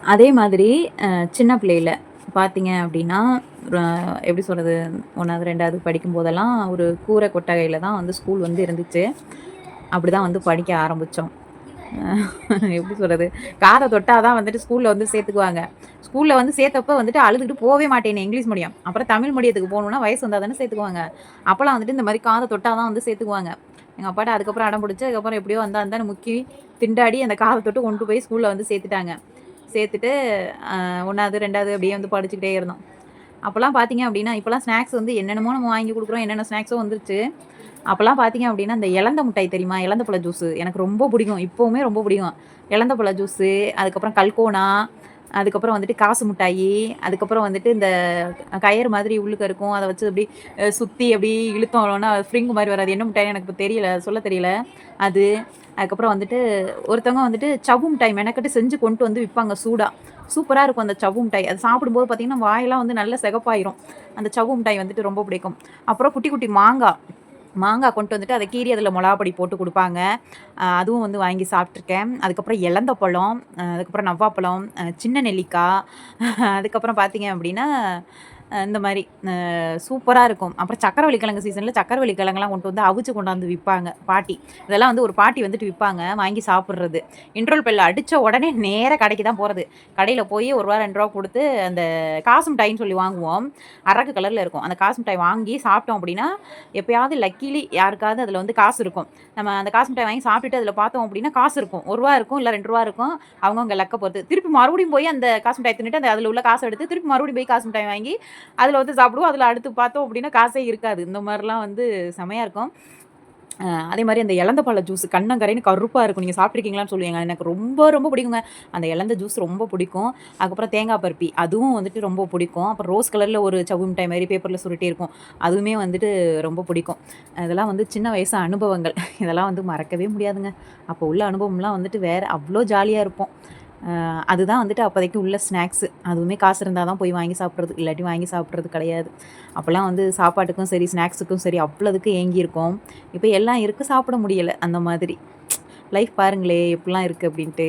அதே மாதிரி சின்ன பிள்ளையில பார்த்தீங்க அப்படின்னா, அ எப்படி சொல்றது? 1வது, 2வது படிக்கும்போதெல்லாம் ஒரு கூரை கொட்டகையில தான் வந்து ஸ்கூல் வந்து இருந்துச்சு. அப்படிதான் வந்து படிக்க ஆரம்பிச்சோம். எப்படி சொல்றது? காத தொட்டா தான் வந்துட்டு ஸ்கூல்ல வந்து சேர்த்துக்குவாங்க. ஸ்கூல்ல வந்து சேர்த்தப்ப வந்துட்டு அழுதுகிட்டு போவே மாட்டேனே இங்கிலீஷ் மீடியம். அப்புறம் தமிழ் மீடியத்துக்கு போணும்னா வயசு வந்தா தானே சேர்த்துக்குவாங்க. அப்பலாம் வந்துட்டு இந்த மாரி காத தொட்டா தான் வந்து சேர்த்துக்குவாங்க. எங்க அப்பாட்ட அதுக்கப்புறம் அடம் பிடிச்சு, அதுக்கப்புறம் எப்படியோ அந்தா அந்தான்னு முக்கி, திண்டாடி அந்த காத தொட்டு கொண்டு போய் ஸ்கூல்ல வந்து சேர்த்துட்டாங்க. சேர்த்துட்டு 1வது, 2வது அப்படியே வந்து படிச்சுக்கிட்டே இருந்தோம். அப்பலாம் பார்த்தீங்க அப்படின்னா, இப்பலாம் ஸ்நாக்ஸ் வந்து என்னென்னமோ நம்ம வாங்கி குடுக்குறோம். என்னென்ன ஸ்நாக்ஸோ வந்துருச்சு. அப்பலாம் பார்த்தீங்க அப்படின்னா, இந்த எலந்த முட்டாய் தெரியுமா? எலந்த பழ ஜூஸு எனக்கு ரொம்ப பிடிக்கும். இப்பவுமே ரொம்ப பிடிக்கும். எலந்த பழ ஜூஸு, அதுக்கப்புறம் கல்கோனா, அதுக்கப்புறம் வந்துட்டு காசு முட்டாயி, அதுக்கப்புறம் வந்துட்டு இந்த கயறு மாதிரி உள்ளுக்க இருக்கும். அத வச்சு அப்படியே சுத்தி அப்படியே இழுத்தோம்னா ஸ்ப்ரிங் மாரி வராது. என்ன முட்டாய்ன்னு எனக்கு இப்ப தெரியல. சொல்ல தெரியல. அது. அதுக்கப்புறம் வந்துட்டு ஒருத்தவங்க வந்துட்டு சவ்வு மிட்டாய் மெனக்கட்டு செஞ்சு கொண்டு வந்து விப்பாங்க சூடா. சூப்பரா இருக்கும் அந்த சவ்வு மிட்டாய். அது சாப்பிடும்போது பார்த்தீங்கன்னா, வாயெல்லாம் வந்து நல்லா சிகப்பாயிரும். அந்த சவ்வு மிட்டாய் வந்துட்டு ரொம்ப பிடிக்கும். அப்புறம் குட்டி குட்டி மாங்கா. மாங்கா கொண்டு வந்துட்டு அத கீறி அதில மொளகா பொடி போட்டு குடுப்பாங்க. அதுவும் வந்து வாங்கி சாப்ட்டுருக்கேன். அதுக்கப்புறம் எலந்த பழம், அதுக்கப்புறம் நவ்வாப்பழம், சின்ன நெல்லிக்கா, அதுக்கப்புறம் பார்த்தீங்க அப்டின்னா, இந்த மாரி சூப்பரா இருக்கும். அப்புறம் சக்கரவள்ளி கிழங்கு சீசன்ல சக்கரவள்ளி கிழங்குலாம் கொண்டு வந்து அவிச்சு கொண்டாந்து விப்பாங்க பாட்டி. இதெல்லாம் வந்து ஒரு பாட்டி வந்துட்டு விப்பாங்க. வாங்கி சாப்பிடுறது. இன்டர்வல் பெல் அடிச்ச உடனே நேரா கடைக்கு தான் போறது. கடையில போய் ரூ. 1 ரூ. 2 குடுத்து அந்த காசு மிட்டாய்ன்னு சொல்லி வாங்குவோம். அரக்கு கலர்ல இருக்கும். அந்த காசு மிட்டாய் வாங்கி சாப்பிட்டோம் அப்டின்னா, எப்பயாவது லக்கீலி யாருக்காவது அதில வந்து காசு இருக்கும். நம்ம அந்த காசு மிட்டாய் வாங்கி சாப்பிட்டுட்டு அதில பார்த்தோம் அப்டின்னா, காசு இருக்கும். ரூ. 1 இருக்கும், இல்ல ரூ. 2 இருக்கும். அவங்கவங்க லக்க பொறுத்து. திருப்பி மறுபடியும் போய் அந்த காசு மிட்டாய் தின்னுட்டு, அந்த அதில உள்ள காச எடுத்து திருப்பி மறுபடியும் போய் காசு மிட்டாய் வாங்கி, அதில வந்து சாப்பிடுவோம். அதில அடுத்து பார்த்தோம் அப்டின்னா, காசே இருக்காது. இந்த மாரிலாம் வந்து செமையா இருக்கும். அதே மாரி அந்த எலந்த பழ ஜூஸ் கண்ணங்கரைன்னு கருப்பா இருக்கும். நீங்க சாப்பிட்டுருக்கீங்களான்னு சொல்லுங்க. எனக்கு ரொம்ப ரொம்ப பிடிக்குங்க. அந்த எலந்த ஜூஸ் ரொம்ப பிடிக்கும். அதுக்கப்புறம் தேங்காய் பர்பி அதுவும் வந்துட்டு ரொம்ப பிடிக்கும். அப்புறம் ரோஸ் கலர்ல ஒரு சவ்வு மிட்டாய் மாரி பேப்பர்ல சுருட்டி இருக்கும். அதுவுமே வந்துட்டு ரொம்ப பிடிக்கும். இதெல்லாம் வந்து சின்ன வயசு அனுபவங்கள். இதெல்லாம் வந்து மறக்கவே முடியாதுங்க. அப்போ உள்ள அனுபவம்லாம் வந்துட்டு வேற அவ்ளோ ஜாலியா இருப்போம். அதுதான் வந்துட்டு அப்போதைக்கு உள்ள ஸ்நாக்ஸு. அதுவுமே காசு இருந்தா தான் போய் வாங்கி சாப்பிட்றது. இல்லாட்டி வாங்கி சாப்பிட்றது கிடையாது. அப்போலாம் வந்து சாப்பாட்டுக்கும் சரி, ஸ்நாக்ஸுக்கும் சரி அவ்வளதுக்கு ஏங்கியிருக்கோம். இப்ப எல்லாம் இருக்கு, சாப்பிட முடியல. அந்த மாதிரி. லைஃப் பாருங்களேன்! எப்புட்லாம் இருக்கு அப்டின்ட்டு.